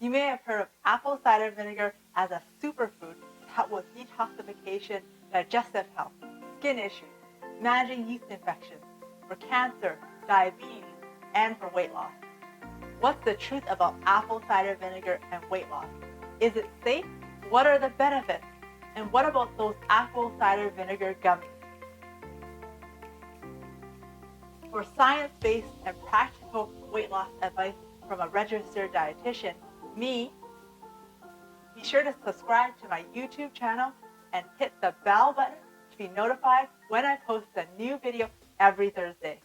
You may have heard of apple cider vinegar as a superfood to help with detoxification, digestive health, skin issues, managing yeast infections, for cancer, diabetes, and for weight loss. What's the truth about apple cider vinegar and weight loss? Is it safe? What are the benefits? And what about those apple cider vinegar gummies? For science-based and practical weight loss advice from a registered dietitian, me, be sure to subscribe to my YouTube channel and hit the bell button to be notified when I post a new video every Thursday.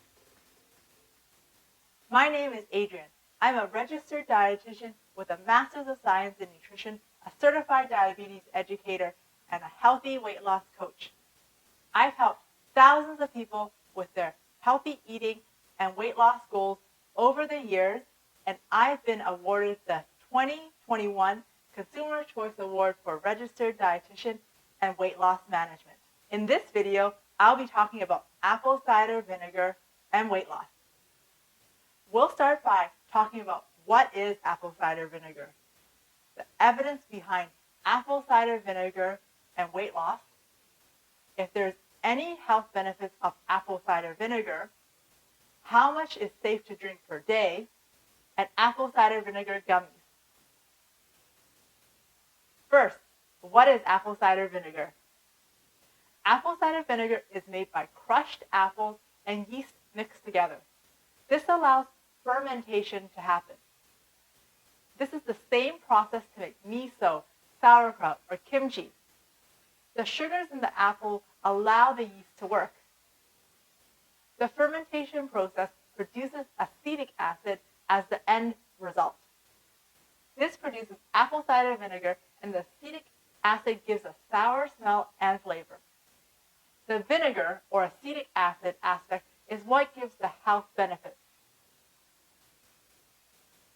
My name is Adrienne. I'm a registered dietitian with a Master's of Science in Nutrition, a certified diabetes educator, and a healthy weight loss coach. I've helped thousands of people with their healthy eating and weight loss goals over the years, and I've been awarded the 2021 Consumer Choice Award for Registered Dietitian and Weight Loss Management. In this video, I'll be talking about apple cider vinegar and weight loss. We'll start by talking about what is apple cider vinegar, the evidence behind apple cider vinegar and weight loss, if there's any health benefits of apple cider vinegar, how much is safe to drink per day, and apple cider vinegar gummies. First, what is apple cider vinegar? Apple cider vinegar is made by crushed apples and yeast mixed together. This allows fermentation to happen. This is the same process to make miso, sauerkraut, or kimchi. The sugars in the apple allow the yeast to work. The fermentation process produces acetic acid as the end result. This produces apple cider vinegar, and the acetic acid gives a sour smell and flavor. The vinegar or acetic acid aspect is what gives the health benefits.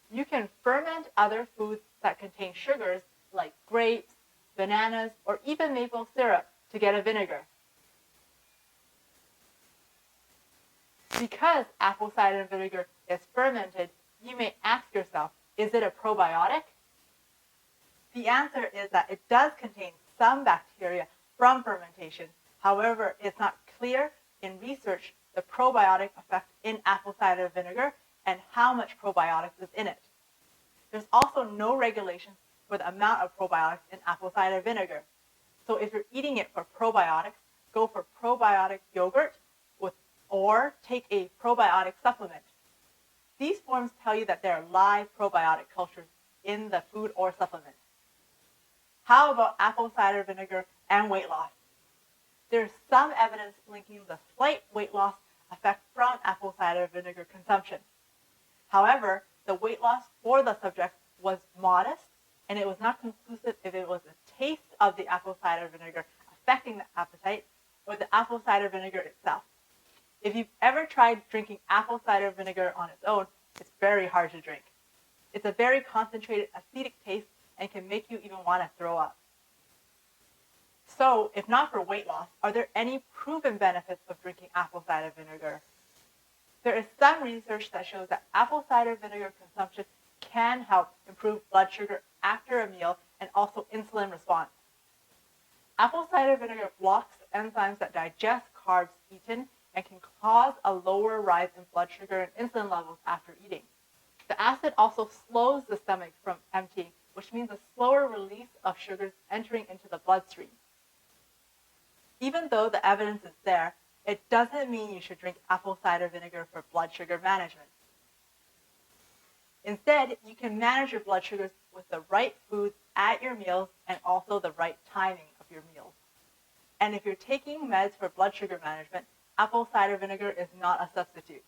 You can ferment other foods that contain sugars like grapes, bananas, or even maple syrup to get a vinegar. Because apple cider vinegar is fermented, you may ask yourself, is it a probiotic? The answer is that it does contain some bacteria from fermentation. However, it's not clear in research the probiotic effect in apple cider vinegar and how much probiotics is in it. There's also no regulations for the amount of probiotics in apple cider vinegar. So if you're eating it for probiotics, go for probiotic yogurt or take a probiotic supplement. These forms tell you that there are live probiotic cultures in the food or supplement. How about apple cider vinegar and weight loss? There's some evidence linking the slight weight loss effect from apple cider vinegar consumption. However, the weight loss for the subject was modest, and it was not conclusive if it was the taste of the apple cider vinegar affecting the appetite or the apple cider vinegar itself. If you've ever tried drinking apple cider vinegar on its own, it's very hard to drink. It's a very concentrated acetic taste and can make you even want to throw up. So, if not for weight loss, are there any proven benefits of drinking apple cider vinegar? There is some research that shows that apple cider vinegar consumption can help improve blood sugar after a meal and also insulin response. Apple cider vinegar blocks enzymes that digest carbs eaten and can cause a lower rise in blood sugar and insulin levels after eating. The acid also slows the stomach from emptying, which means a slower release of sugars entering into the bloodstream. Even though the evidence is there, it doesn't mean you should drink apple cider vinegar for blood sugar management. Instead, you can manage your blood sugars with the right foods at your meals and also the right timing of your meals. And if you're taking meds for blood sugar management, apple cider vinegar is not a substitute.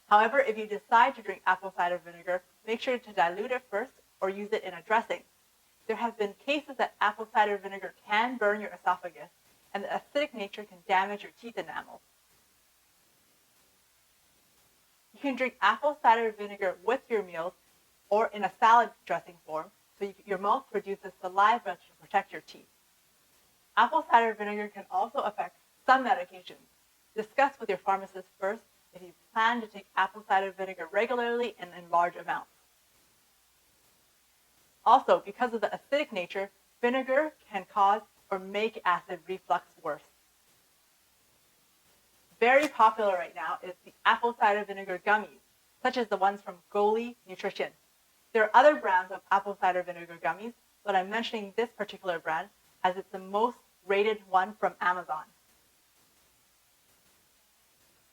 However, if you decide to drink apple cider vinegar, make sure to dilute it first or use it in a dressing. There have been cases that apple cider vinegar can burn your esophagus, and the acidic nature can damage your teeth enamel. You can drink apple cider vinegar with your meals or in a salad dressing form, so your mouth produces saliva to protect your teeth. Apple cider vinegar can also affect some medications. Discuss with your pharmacist first if you plan to take apple cider vinegar regularly and in large amounts. Also, because of the acidic nature, vinegar can cause or make acid reflux worse. Very popular right now is the apple cider vinegar gummies, such as the ones from Goli Nutrition. There are other brands of apple cider vinegar gummies, but I'm mentioning this particular brand as it's the most rated one from Amazon.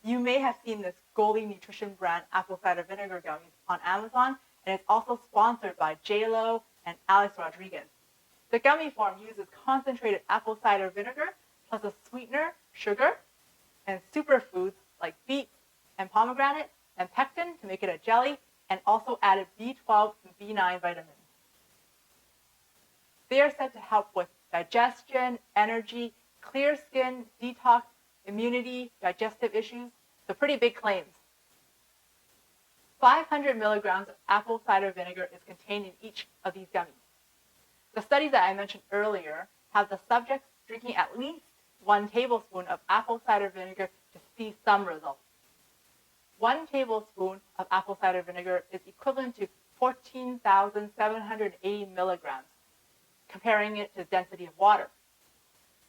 You may have seen this Goli Nutrition brand apple cider vinegar gummies on Amazon, and it's also sponsored by J-Lo and Alex Rodriguez. The gummy form uses concentrated apple cider vinegar plus a sweetener, sugar, and superfoods like beets and pomegranate and pectin to make it a jelly, and also added B12 and B9 vitamins. They are said to help with digestion, energy, clear skin, detox, immunity, digestive issues, so pretty big claims. 500 milligrams of apple cider vinegar is contained in each of these gummies. The studies that I mentioned earlier have the subjects drinking at least 1 tablespoon of apple cider vinegar to see some results. 1 tablespoon of apple cider vinegar is equivalent to 14,780 milligrams, comparing it to the density of water.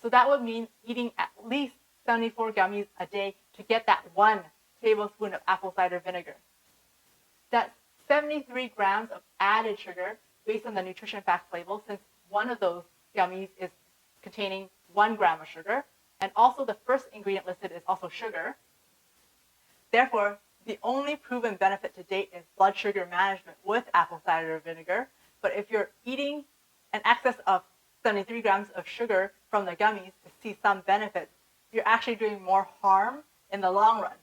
So that would mean eating at least 74 gummies a day to get that 1 tablespoon of apple cider vinegar. That's 73 grams of added sugar based on the nutrition facts label, since one of those gummies is containing 1 gram of sugar, and also the first ingredient listed is also sugar. Therefore, the only proven benefit to date is blood sugar management with apple cider vinegar, but if you're eating an excess of 73 grams of sugar from the gummies to see some benefits, you're actually doing more harm in the long run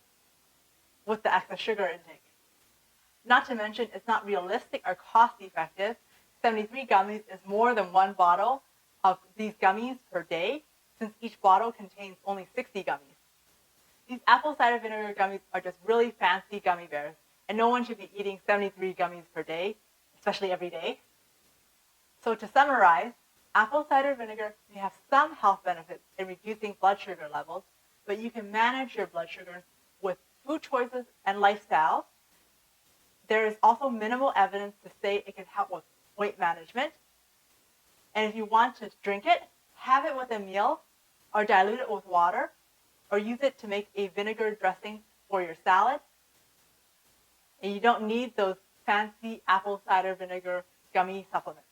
with the excess sugar intake. Not to mention, it's not realistic or cost effective. 73 gummies is more than 1 bottle of these gummies per day, since each bottle contains only 60 gummies. These apple cider vinegar gummies are just really fancy gummy bears, and no one should be eating 73 gummies per day, especially every day. So to summarize, apple cider vinegar may have some health benefits in reducing blood sugar levels, but you can manage your blood sugars with food choices and lifestyle. There is also minimal evidence to say it can help with weight management. And if you want to drink it, have it with a meal or dilute it with water or use it to make a vinegar dressing for your salad. And you don't need those fancy apple cider vinegar gummy supplements.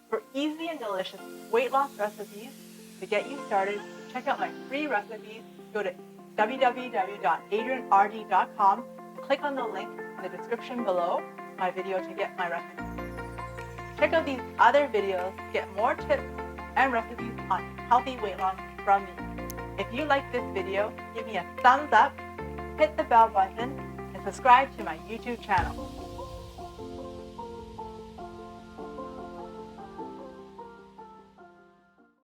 For easy and delicious weight loss recipes to get you started, check out my free recipes. Go to www.adriennerd.com and click on the link in the description below my video to get my recipes. Check out these other videos to get more tips and recipes on healthy weight loss from me. If you like this video, give me a thumbs up, hit the bell button, and subscribe to my YouTube channel.